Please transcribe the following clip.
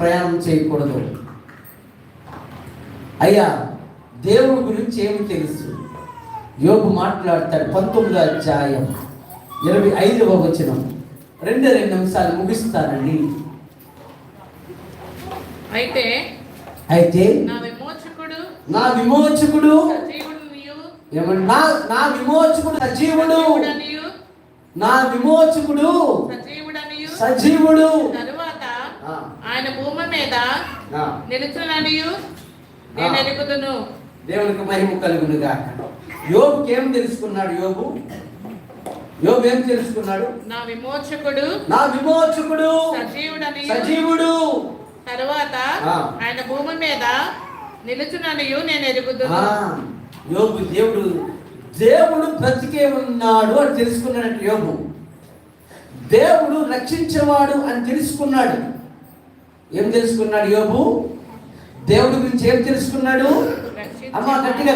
ప్రయాణం చేయకూడదు. అయ్యా, దేవుడి గురించి ఏమి తెలుసు? యోబు మాట్లాడతాడు 19వ అధ్యాయం 25వ వచనం. రెండు నిమిషాలు ముగిస్తానండి. అయితే నా విమోచకుడు ఏమన్నా, నా విమోచకుడు సజీవుడు, నా విమోచకుడు సజీవుడు, ఆయన భూమి మీద నిలుచుననియు నేను ఎరుగుదును. దేవునికి మహిమ కలుగును గాక. యోబుకి ఏం తెలుసుకున్నాడు? యోబు ఏం తెలుసుకున్నాడు? నా విమోచకుడు సజీవుడు, తరువాత ఆయన భూమి మీద నిలుచుననియు నేను ఎరుగుదును. యోబు దేవుడు బ్రతికే ఉన్నాడు అని తెలుసుకున్నాడు. యోబు దేవుడు రక్షించేవాడు అని తెలుసుకున్నాడు. ఏం తెలుసుకున్నాడు యోబు? దేవుడి గురించి ఏం తెలుసుకున్నాడు? అమ్మ గట్టిగా